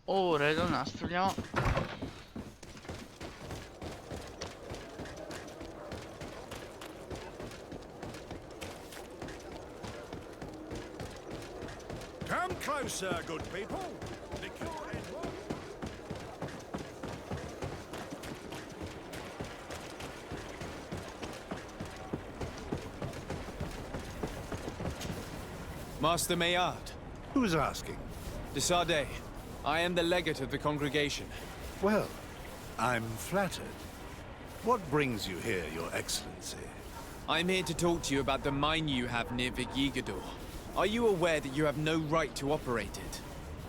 U redu, nastavljamo. Come closer, good people. The cure is one. Master Maillard, Who's asking? de Sade, I am the legate of the congregation. Well, I'm flattered. What brings you here, Your Excellency? I'm here to talk to you about the mine you have near Vigigador. Are you aware that you have no right to operate it?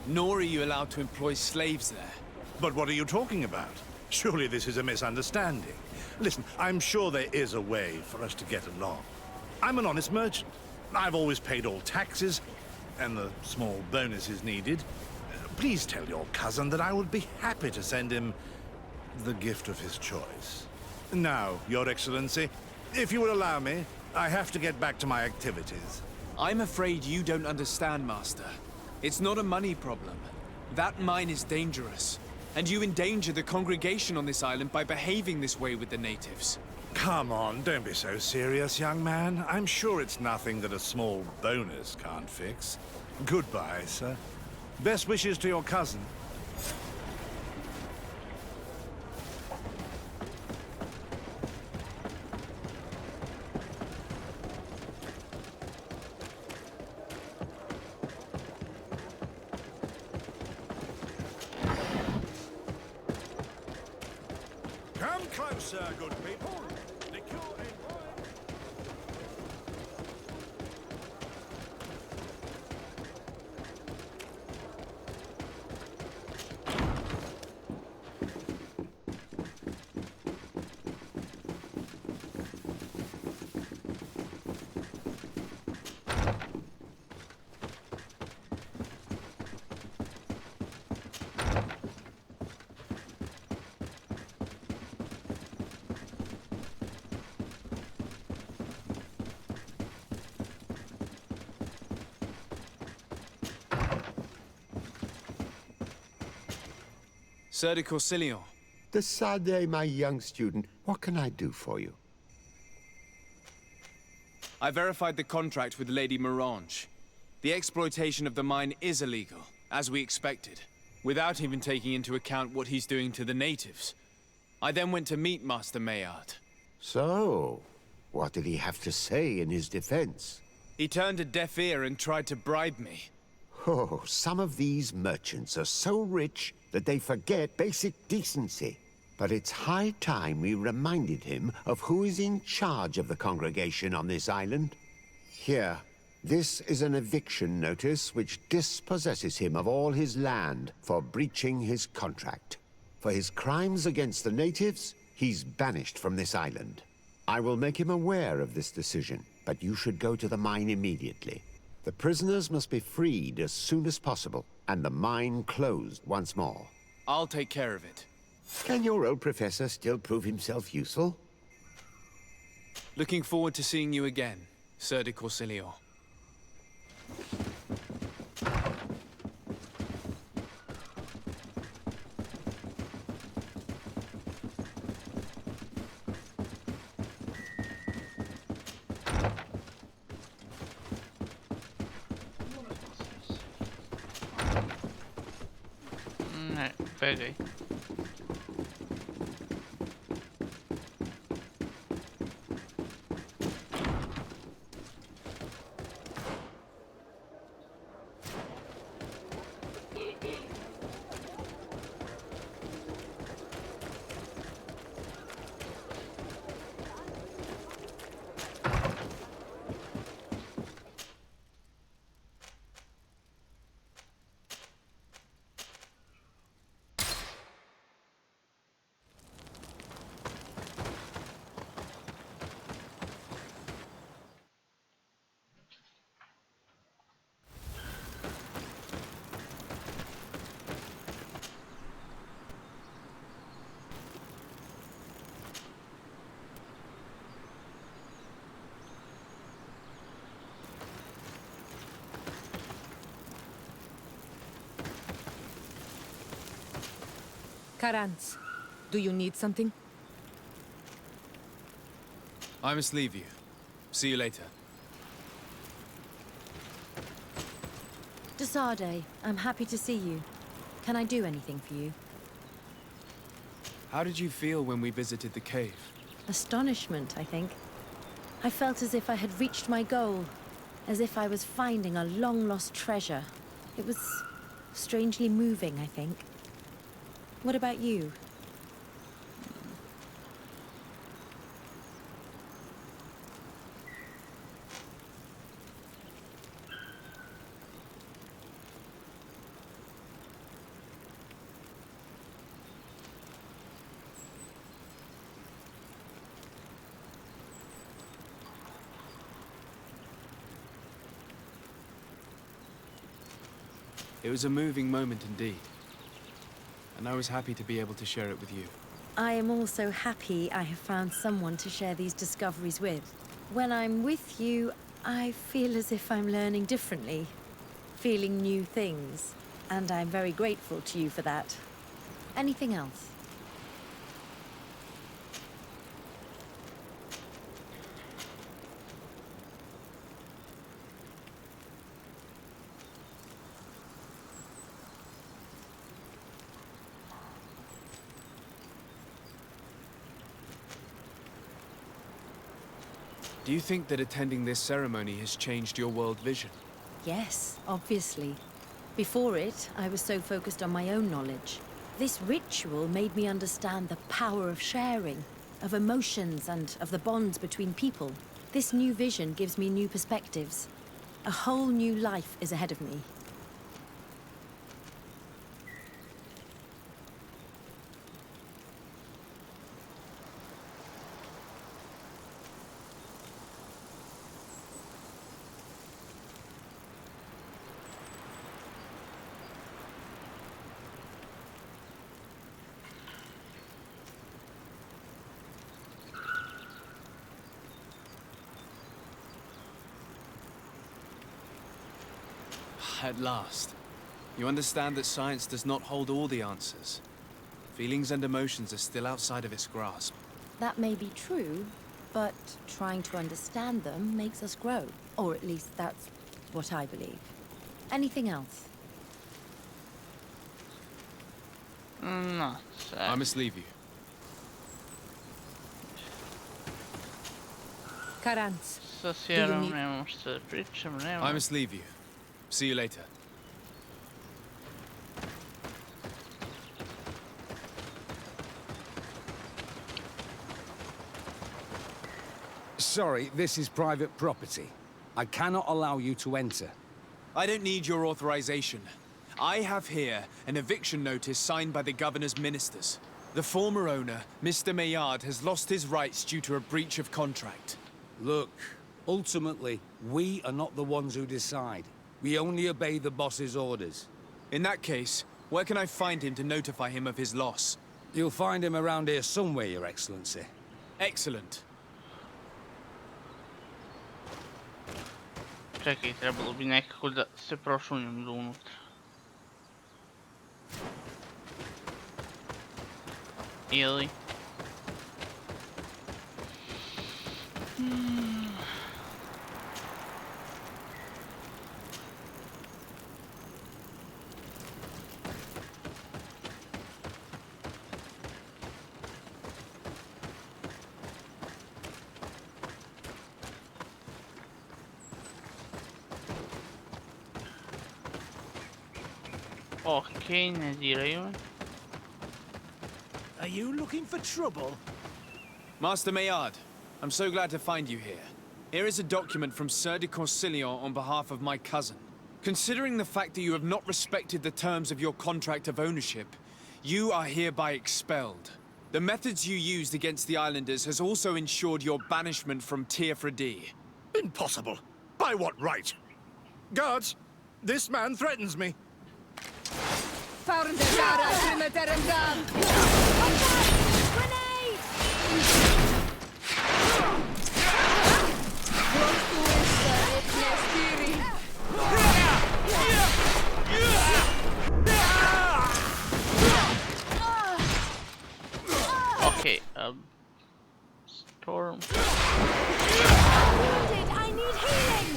Nor are you allowed to employ slaves there. But what are you talking about? Surely this is a misunderstanding. Listen, I'm sure there is a way for us to get along. I'm an honest merchant. I've always paid all taxes, and the small bonuses needed. Please tell your cousin that I would be happy to send him the gift of his choice. Now, Your Excellency, if you will allow me, I have to get back to my activities. I'm afraid you don't understand, Master. It's not a money problem. That mine is dangerous, and you endanger the congregation on this island by behaving this way with the natives. Come on, don't be so serious, young man. I'm sure it's nothing that a small bonus can't fix. Goodbye, sir. Best wishes to your cousin. Come closer, good people. The cure is one. Sir de Corsilion, De Sade, my young student, what can I do for you? I verified the contract with Lady Morange. The exploitation of the mine is illegal, as we expected, without even taking into account what he's doing to the natives. I then went to meet Master Maillard. So, what did he have to say in his defense? He turned a deaf ear and tried to bribe me. Oh, some of these merchants are so rich that they forget basic decency. But it's high time we reminded him of who is in charge of the congregation on this island. Here, this is an eviction notice which dispossesses him of all his land for breaching his contract. For his crimes against the natives, he's banished from this island. I will make him aware of this decision, but you should go to the mine immediately. The prisoners must be freed as soon as possible, and the mine closed once more. I'll take care of it. Can your old professor still prove himself useful? Looking forward to seeing you again, Sir de Corsilion. Ne, peguei. Karantz, do you need something? I must leave you. See you later. Desade, I'm happy to see you. Can I do anything for you? How did you feel when we visited the cave? Astonishment, I think. I felt as if I had reached my goal, as if I was finding a long-lost treasure. It was strangely moving, I think. What about you? It was a moving moment indeed. And I was happy to be able to share it with you. I am also happy I have found someone to share these discoveries with. When I'm with you, I feel as if I'm learning differently, feeling new things, and I'm very grateful to you for that. Anything else? Do you think that attending this ceremony has changed your world vision? Yes, obviously. Before it, I was so focused on my own knowledge. This ritual made me understand the power of sharing, of emotions, and of the bonds between people. This new vision gives me new perspectives. A whole new life is ahead of me. At last. You understand that science does not hold all the answers. Feelings and emotions are still outside of its grasp. That may be true, but trying to understand them makes us grow. Or at least that's what I believe. Anything else? No, I must leave you. Karantz, sa sjerom nemamo šta da pričam, I nemamo. must leave you. See you later. Sorry, this is private property. I cannot allow you to enter. I don't need your authorization. I have here an eviction notice signed by the governor's ministers. The former owner, Mr. Maillard, has lost his rights due to a breach of contract. Look, ultimately, we are not the ones who decide. We only obey the boss's orders. In that case, where can I find him to notify him of his loss? You'll find him around here somewhere, Your Excellency. Excellent. Čekaj, trebalo bi nekako da se prošunjem do unutra. Ili... Okej, ne diraju me. Are you looking for trouble? Master Maillard, I'm so glad to find you here. Here is a document from Sir de Corsillon on behalf of my cousin. Considering the fact that you have not respected the terms of your contract of ownership, you are hereby expelled. The methods you used against the islanders has also ensured your banishment from Tier-Fredi. Impossible. By what right? Guards, this man threatens me. Storm. Wounded! I need healing!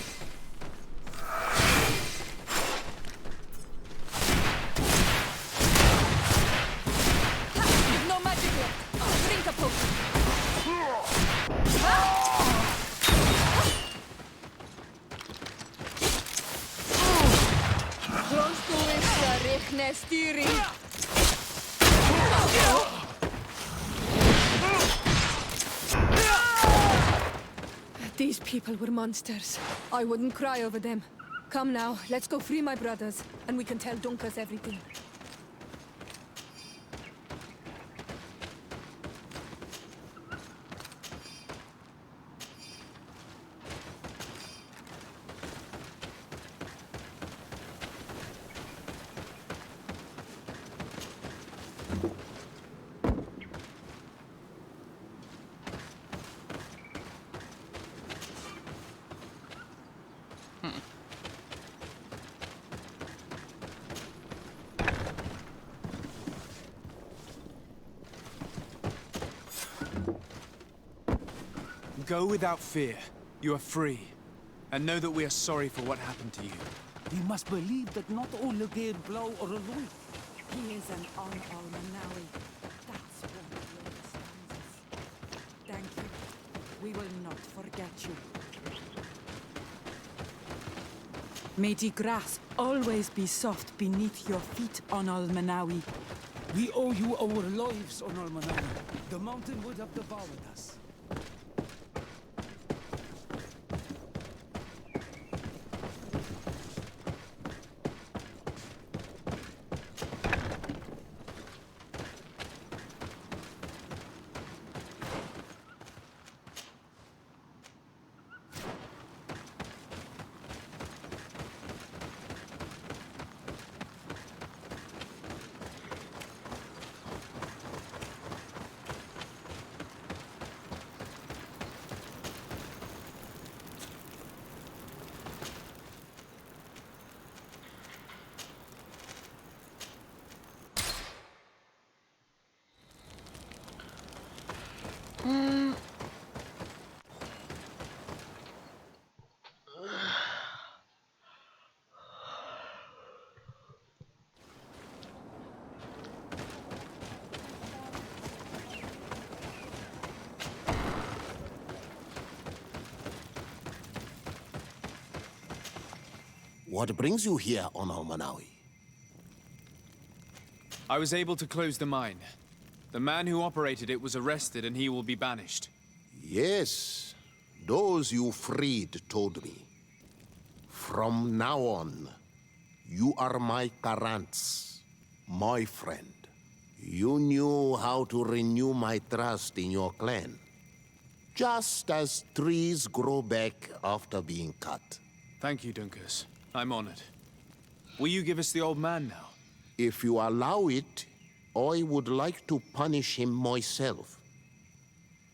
No magic left. Drink a potion. These people were monsters. I wouldn't cry over them. Come now, let's go free my brothers, and we can tell Dunkas everything. Go without fear. You are free. And know that we are sorry for what happened to you. We must believe that not all Lugair blow or alone. He is an Almanawi. That's what understands us. Thank you. We will not forget you. May the grass always be soft beneath your feet on Almanawi. We owe you our lives on Almanawi. The mountain would have devoured us. What brings you here on Almanawi? I was able to close the mine. The man who operated it was arrested and he will be banished. Yes, those you freed told me. From now on, you are my Karants, my friend. You knew how to renew my trust in your clan. Just as trees grow back after being cut. Thank you, Dunkas. I'm honored. Will you give us the old man now? If you allow it, I would like to punish him myself.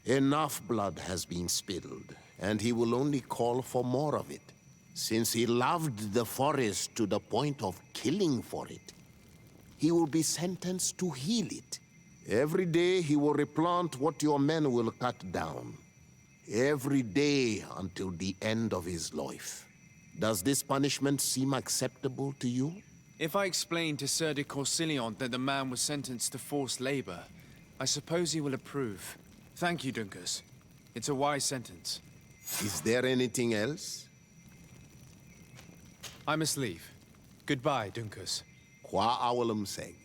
Enough blood has been spilled, and he will only call for more of it. Since he loved the forest to the point of killing for it, he will be sentenced to heal it. Every day he will replant what your men will cut down. Every day until the end of his life. Does this punishment seem acceptable to you? If I explain to Sir de Corsillon that the man was sentenced to forced labor, I suppose he will approve. Thank you, Dunkas. It's a wise sentence. Is there anything else? I must leave. Goodbye, Dunkas. Qua awalum seg.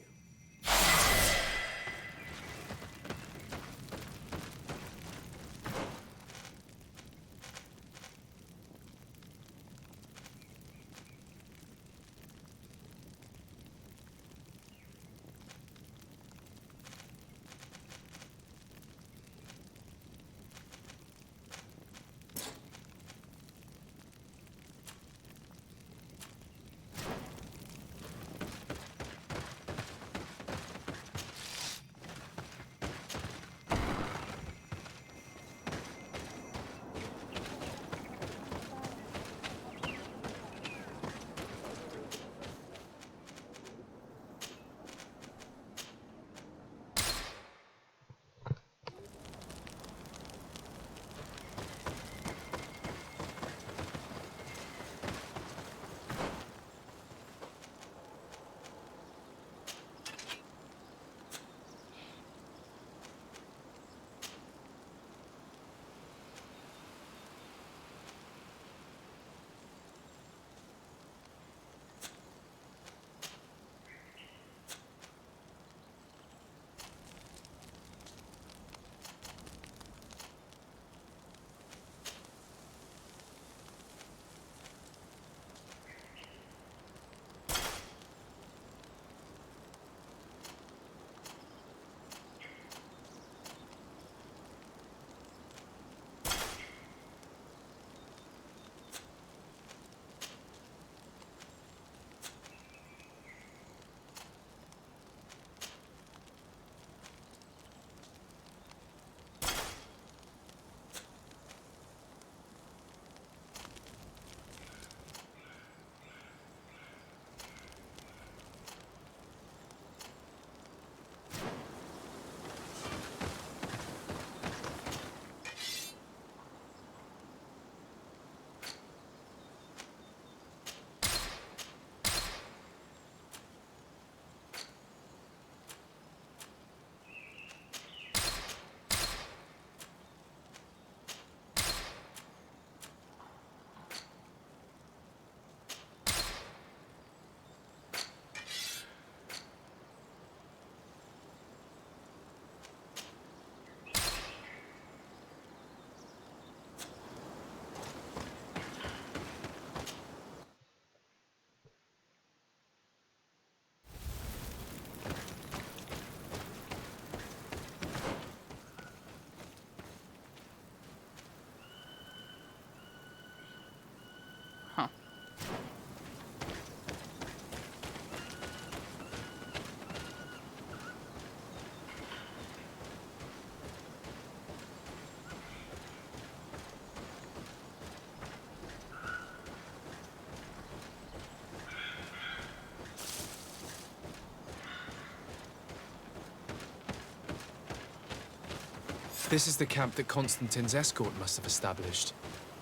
This is the camp that Constantine's escort must have established.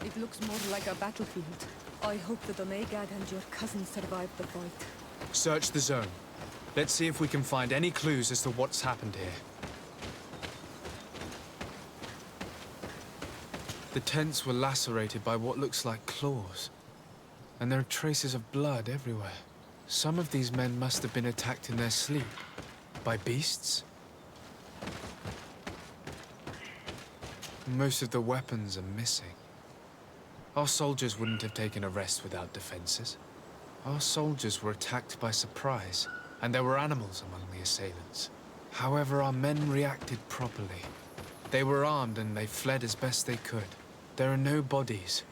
It looks more like a battlefield. I hope that Onegad and your cousin survived the fight. Search the zone. Let's see if we can find any clues as to what's happened here. The tents were lacerated by what looks like claws. And there are traces of blood everywhere. Some of these men must have been attacked in their sleep. By beasts? Most of the weapons are missing. Our soldiers wouldn't have taken a rest without defenses. Our soldiers were attacked by surprise, and there were animals among the assailants. However, our men reacted properly. They were armed and they fled as best they could. There are no bodies,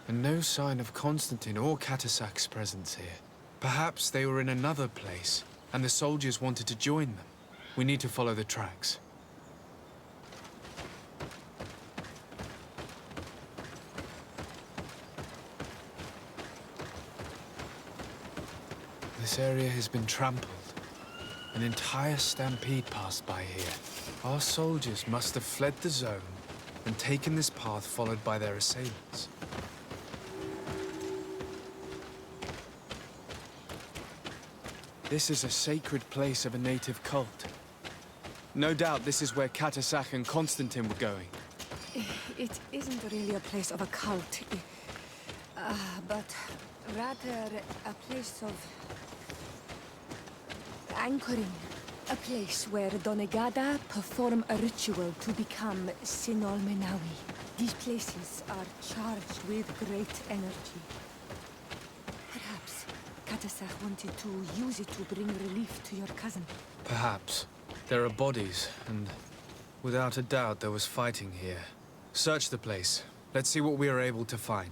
and no sign of Constantine or Catasac's presence here. Perhaps they were in another place, and the soldiers wanted to join them. We need to follow the tracks. This area has been trampled. An entire stampede passed by here. Our soldiers must have fled the zone and taken this path followed by their assailants. This is a sacred place of a native cult. No doubt this is where Catasac and Constantine were going. It isn't really a place of a cult, but rather a place of anchoring. A place where Donegada perform a ritual to become Sinolmenawi. These places are charged with great energy. Perhaps Catasac wanted to use it to bring relief to your cousin. Perhaps. There are bodies, and without a doubt there was fighting here. Search the place. Let's see what we are able to find.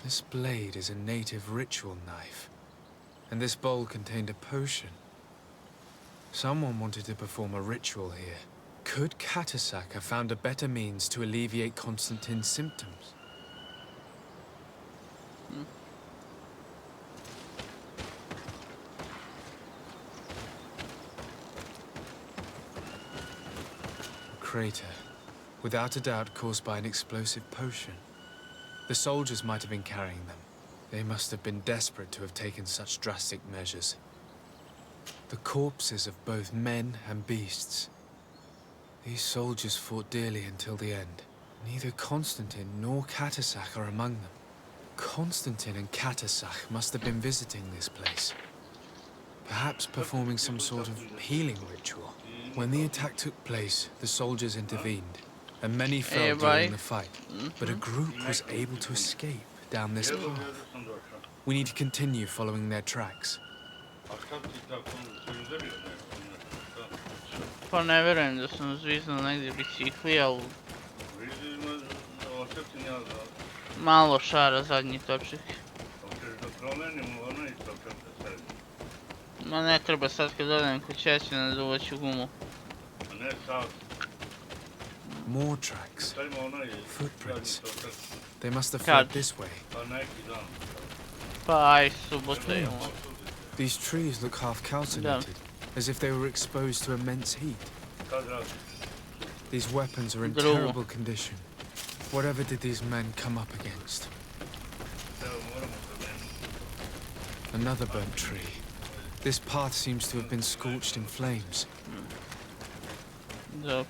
This blade is a native ritual knife, and this bowl contained a potion. Someone wanted to perform a ritual here. Could Catasac have found a better means to alleviate Constantine's symptoms? A crater, without a doubt caused by an explosive potion. The soldiers might have been carrying them. They must have been desperate to have taken such drastic measures. The corpses of both men and beasts. These soldiers fought dearly until the end. Neither Constantine nor Catasac are among them. Constantine and Catasac must have been visiting this place. Perhaps performing some sort of healing ritual. When the attack took place, the soldiers intervened. And many fell during the fight, but a group was able to escape down this path. We need to continue following their tracks. Pa ne vjerujem da sam zviznao negdje bicikli, ali malo šara zadnji točak. Ma ne treba sad kad odem kod ćeće naduvat ću gumu. More tracks. Footprints. They must have fled this way. Pa aj subota imamo. These trees look half calcinated, as if they were exposed to immense heat. These weapons are in terrible condition. Whatever did these men come up against? Another burnt tree. This path seems to have been scorched in flames. Dobro.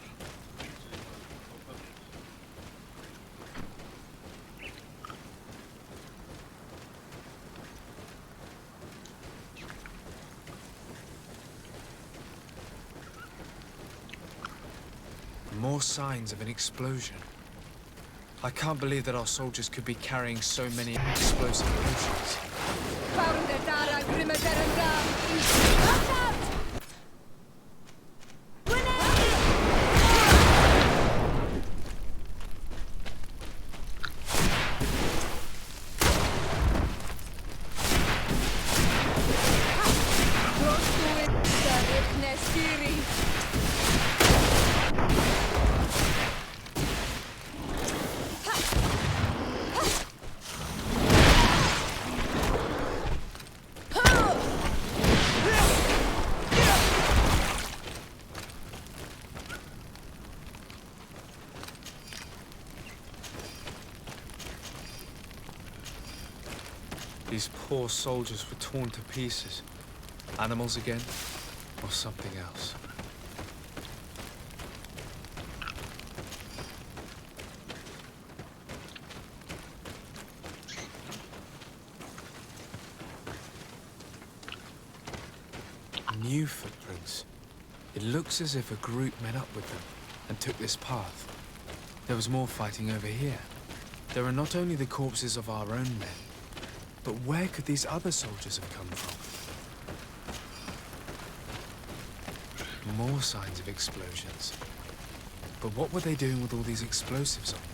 More signs of an explosion. I can't believe that our soldiers could be carrying so many explosive potions. These poor soldiers were torn to pieces. Animals again, or something else? New footprints. It looks as if a group met up with them and took this path. There was more fighting over here. There are not only the corpses of our own men, but where could these other soldiers have come from? More signs of explosions. But what were they doing with all these explosives on them?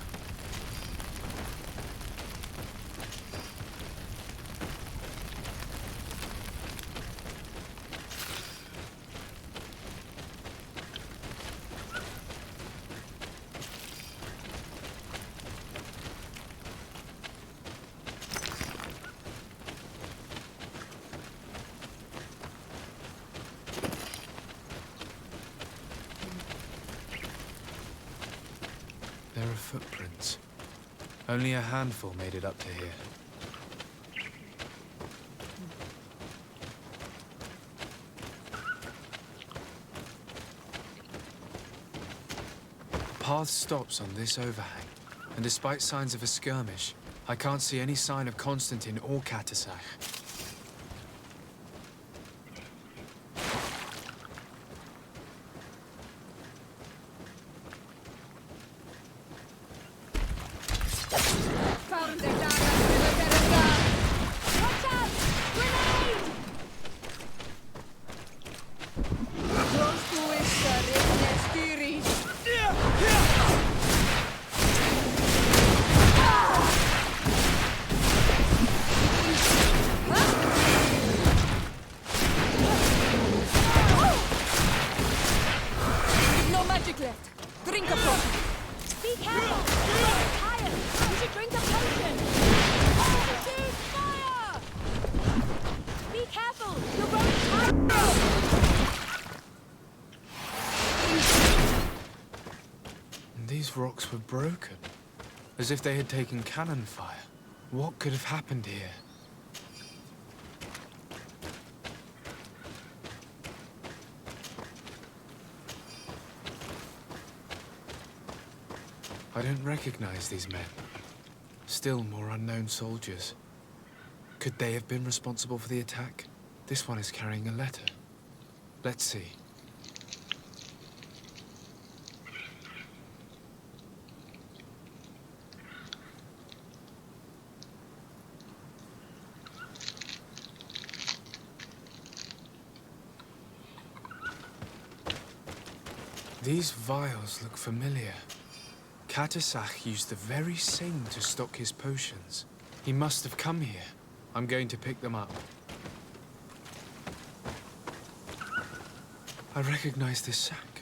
There are footprints. Only a handful made it up to here. The path stops on this overhang, and despite signs of a skirmish, I can't see any sign of Constantine or Katasach. These rocks were broken, as if they had taken cannon fire. What could have happened here? I don't recognize these men. Still more unknown soldiers. Could they have been responsible for the attack? This one is carrying a letter. Let's see. These vials look familiar. Katasach used the very same to stock his potions. He must have come here. I'm going to pick them up. I recognize this sack.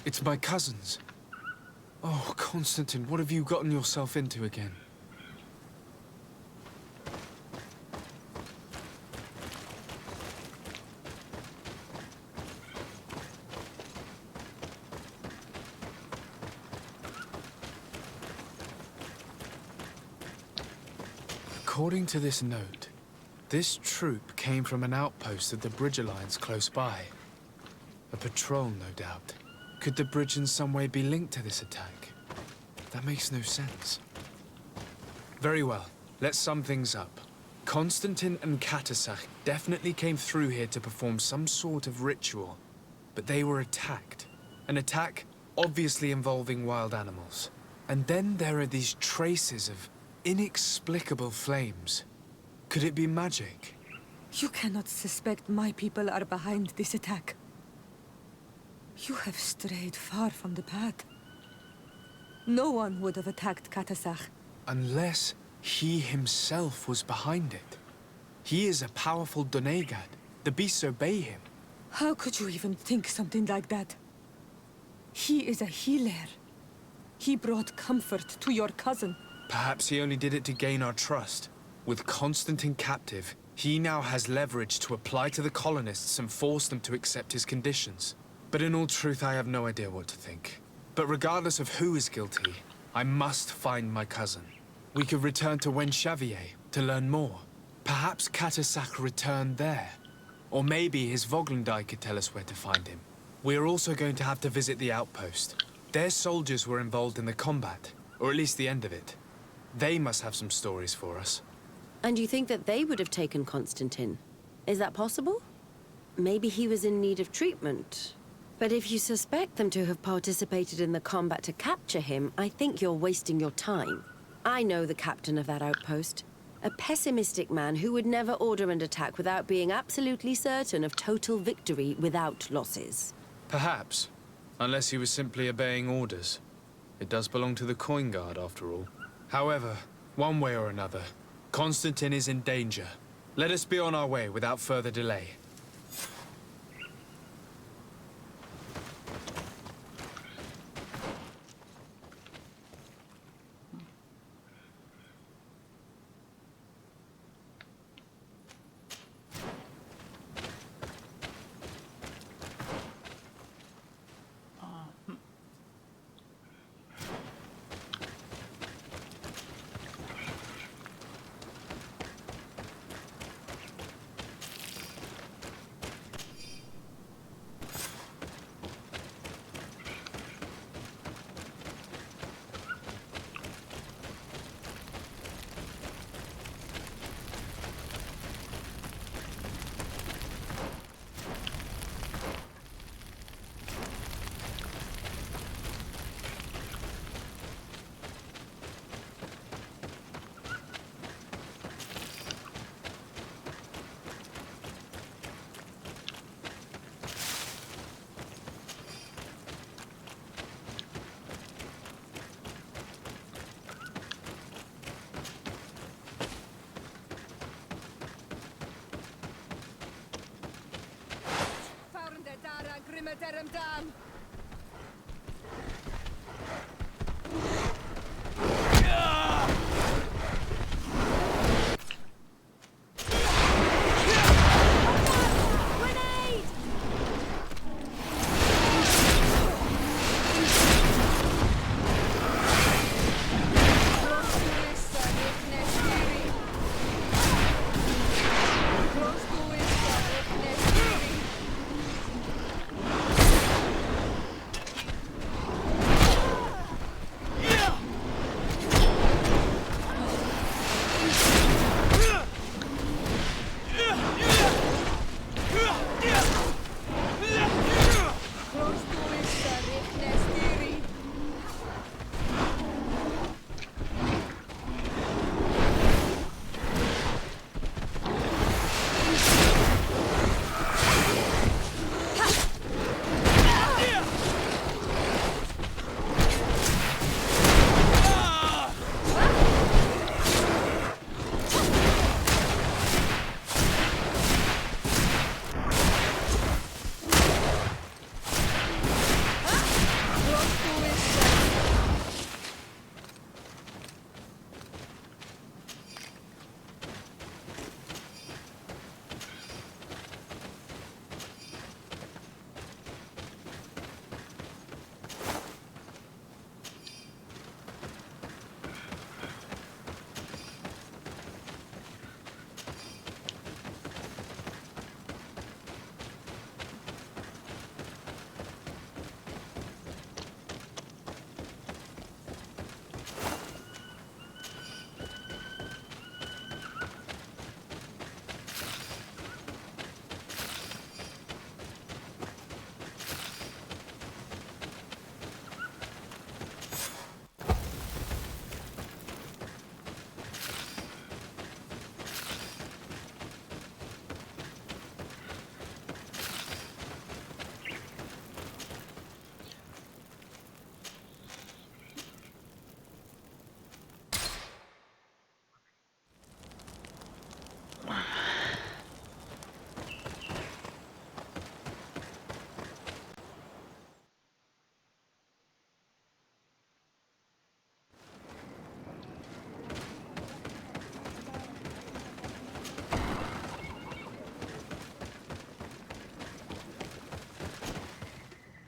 It's my cousin's. Oh, Constantine, what have you gotten yourself into again? According to this note, this troop came from an outpost of the Bridge Alliance close by. A patrol, no doubt. Could the bridge in some way be linked to this attack? That makes no sense. Very well, let's sum things up. Constantine and Katasach definitely came through here to perform some sort of ritual, but they were attacked. An attack obviously involving wild animals. And then there are these traces of inexplicable flames. Could it be magic? You cannot suspect my people are behind this attack. You have strayed far from the path. No one would have attacked Katasach. Unless he himself was behind it. He is a powerful Donegad. The beasts obey him. How could you even think something like that? He is a healer. He brought comfort to your cousin. Perhaps he only did it to gain our trust. With Constantine captive, he now has leverage to apply to the colonists and force them to accept his conditions. But in all truth, I have no idea what to think. But regardless of who is guilty, I must find my cousin. We could return to Wen Xavier to learn more. Perhaps Katasak returned there. Or maybe his Voglendai could tell us where to find him. We are also going to have to visit the outpost. Their soldiers were involved in the combat, or at least the end of it. They must have some stories for us. And you think that they would have taken Constantine? Is that possible? Maybe he was in need of treatment. But if you suspect them to have participated in the combat to capture him, I think you're wasting your time. I know the captain of that outpost. A pessimistic man who would never order an attack without being absolutely certain of total victory without losses. Perhaps. Unless he was simply obeying orders. It does belong to the coin guard, after all. However, one way or another, Constantine is in danger. Let us be on our way without further delay.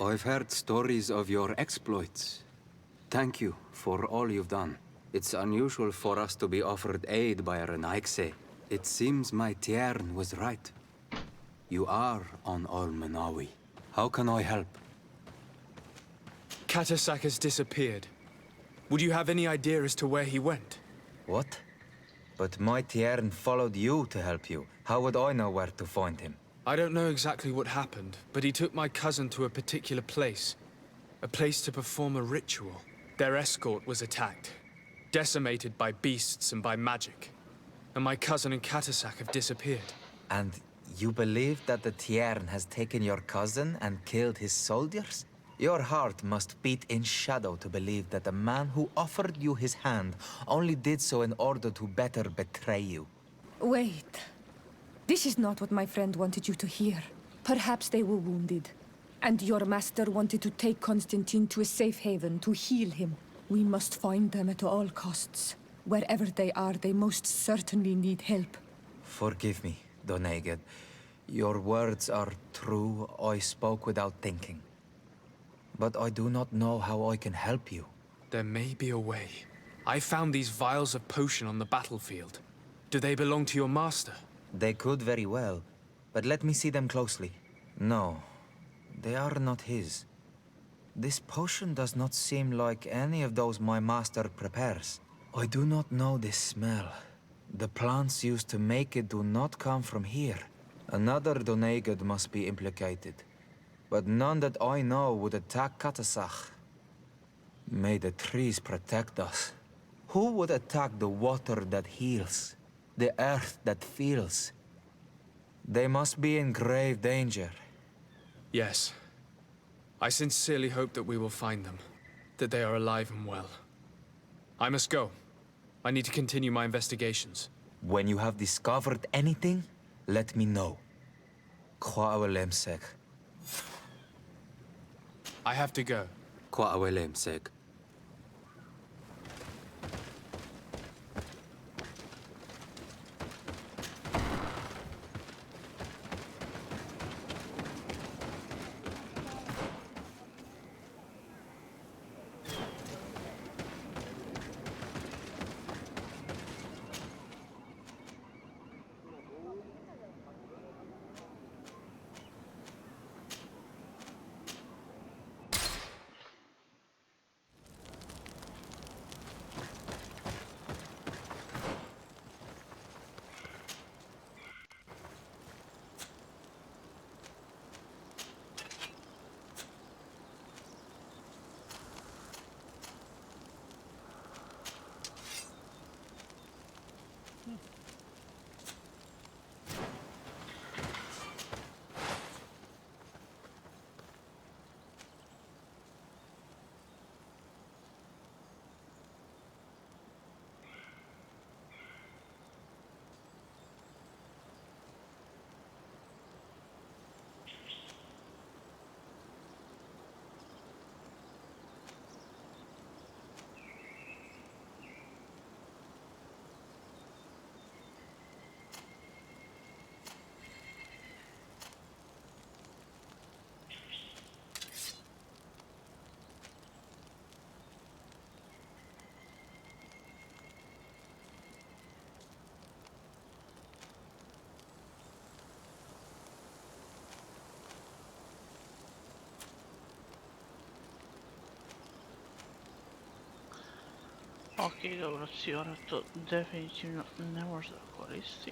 I've heard stories of your exploits. Thank you for all you've done. It's unusual for us to be offered aid by a Renaigse. It seems my Tiern was right. You are on Olmenawi. How can I help? Katasak has disappeared. Would you have any idea as to where he went? What? But my Tiern followed you to help you. How would I know where to find him? I don't know exactly what happened, but he took my cousin to a particular place. A place to perform a ritual. Their escort was attacked, decimated by beasts and by magic. And my cousin and Katasak have disappeared. And you believe that the Tiern has taken your cousin and killed his soldiers? Your heart must beat in shadow to believe that the man who offered you his hand only did so in order to better betray you. Wait. This is not what my friend wanted you to hear. Perhaps they were wounded. And your master wanted to take Constantine to a safe haven to heal him. We must find them at all costs. Wherever they are, they most certainly need help. Forgive me, Doneged. Your words are true. I spoke without thinking. But I do not know how I can help you. There may be a way. I found these vials of potion on the battlefield. Do they belong to your master? They could very well, but let me see them closely. No, they are not his. This potion does not seem like any of those my master prepares. I do not know this smell. The plants used to make it do not come from here. Another Doneged must be implicated, but none that I know would attack Katasak. May the trees protect us. Who would attack the water that heals? The earth that feels? They must be in grave danger. Yes. I sincerely hope that we will find them. That they are alive and well. I must go. I need to continue my investigations. When you have discovered anything, let me know. Kwawelemsek. I have to go. Kwawelemsek. Ok, dobro, Ciora to definitivno ne može da koristi.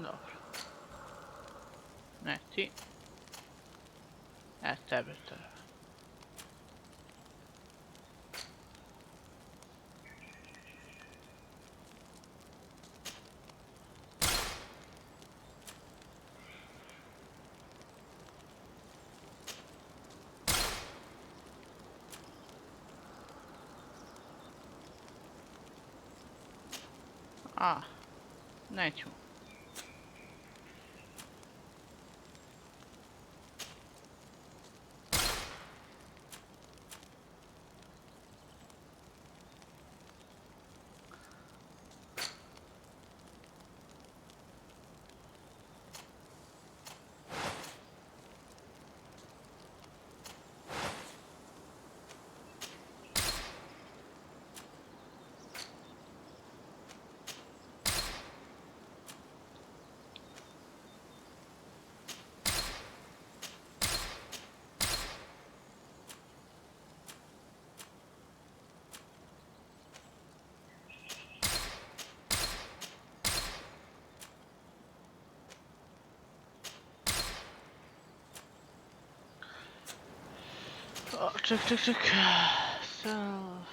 Dobro. Ne ti. Tebe treba. A, neću. Ček. Self.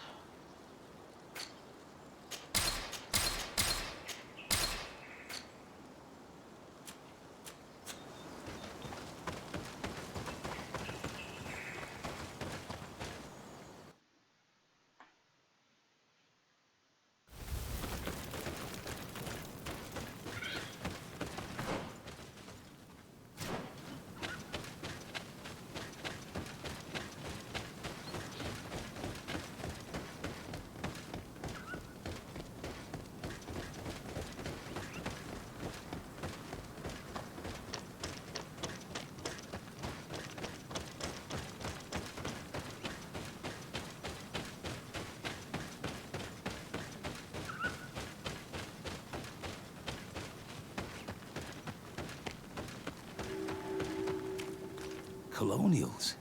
Colonials?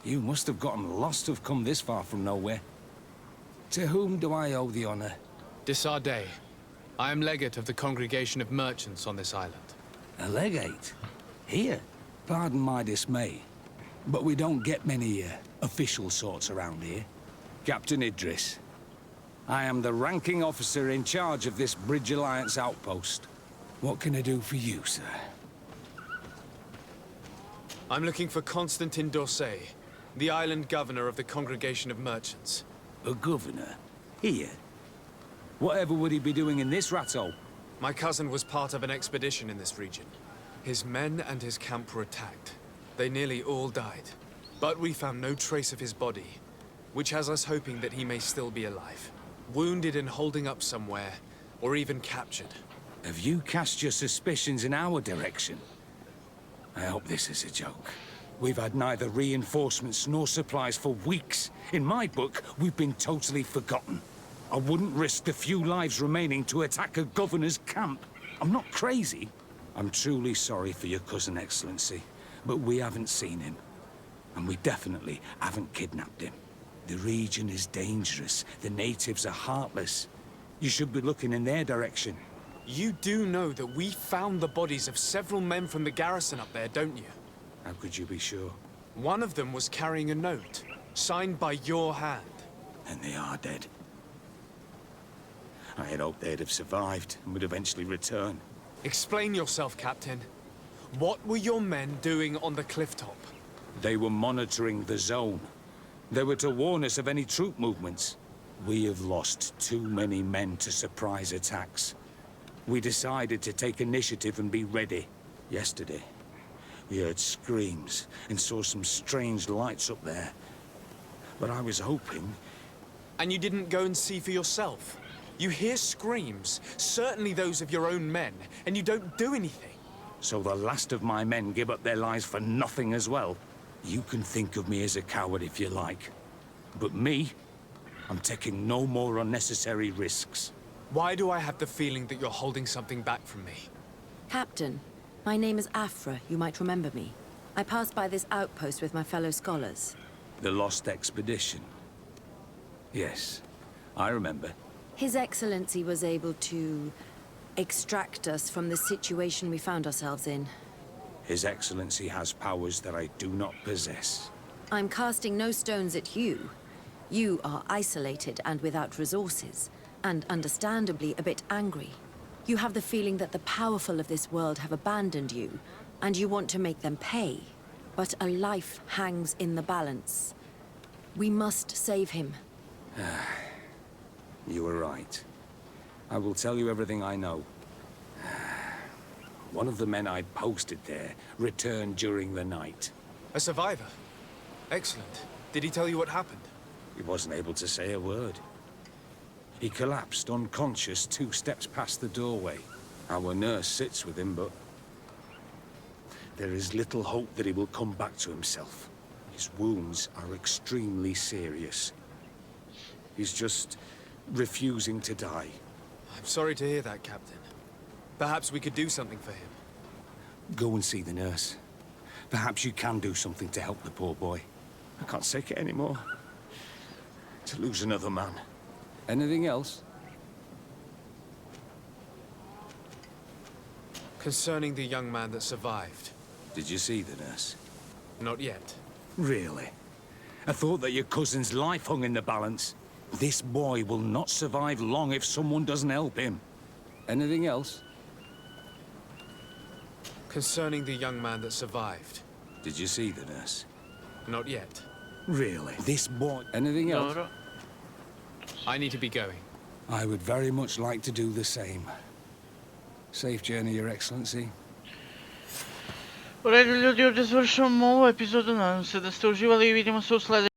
You must have gotten lost to have come this far from nowhere. To whom do I owe the honor? Desardet. I am legate of the congregation of merchants on this island. A legate? Here? Pardon my dismay, but we don't get many official sorts around here. Captain Idris. I am the ranking officer in charge of this Bridge Alliance outpost. What can I do for you, sir? I'm looking for Constantin d'Orsay, the island governor of the congregation of merchants. A governor? Here? Whatever would he be doing in this rattle? My cousin was part of an expedition in this region. His men and his camp were attacked. They nearly all died. But we found no trace of his body, which has us hoping that he may still be alive. Wounded and holding up somewhere, or even captured. Have you cast your suspicions in our direction? I hope this is a joke. We've had neither reinforcements nor supplies for weeks. In my book, we've been totally forgotten. I wouldn't risk the few lives remaining to attack a governor's camp. I'm not crazy. I'm truly sorry for your cousin, Excellency, but we haven't seen him. And we definitely haven't kidnapped him. The region is dangerous. The natives are heartless. You should be looking in their direction. You do know that we found the bodies of several men from the garrison up there, don't you? How could you be sure? One of them was carrying a note, signed by your hand. And they are dead. I had hoped they'd have survived and would eventually return. Explain yourself, Captain. What were your men doing on the clifftop? They were monitoring the zone. They were to warn us of any troop movements. We have lost too many men to surprise attacks. We decided to take initiative and be ready. Yesterday, we heard screams and saw some strange lights up there. But I was hoping... And you didn't go and see for yourself? You hear screams, certainly those of your own men, and you don't do anything. So the last of my men give up their lives for nothing as well? You can think of me as a coward if you like. But me, I'm taking no more unnecessary risks. Why do I have the feeling that you're holding something back from me? Captain, my name is Afra. You might remember me. I passed by this outpost with my fellow scholars. The Lost Expedition. Yes, I remember. His Excellency was able to extract us from the situation we found ourselves in. His Excellency has powers that I do not possess. I'm casting no stones at you. You are isolated and without resources, and understandably a bit angry. You have the feeling that the powerful of this world have abandoned you, and you want to make them pay. But a life hangs in the balance. We must save him. You were right. I will tell you everything I know. One of the men I posted there returned during the night. A survivor? Excellent. Did he tell you what happened? He wasn't able to say a word. He collapsed unconscious 2 steps past the doorway. Our nurse sits with him, but there is little hope that he will come back to himself. His wounds are extremely serious. He's just refusing to die. I'm sorry to hear that, Captain. Perhaps we could do something for him. Go and see the nurse. Perhaps you can do something to help the poor boy. I can't take it anymore. To lose another man. Anything else? Concerning the young man that survived. Did you see the nurse? Not yet. Really? I thought that your cousin's life hung in the balance. This boy will not survive long if someone doesn't help him. Anything else? Concerning the young man that survived. Did you see the nurse? Not yet. Really? This boy... Anything else? Dobro. I need to be going. I would very much like to do the same. Safe journey, Your Excellency. U redu ljudi, ovdje završavamo ovu epizodu, nadam se da ste uživali i vidimo se u sljedećem.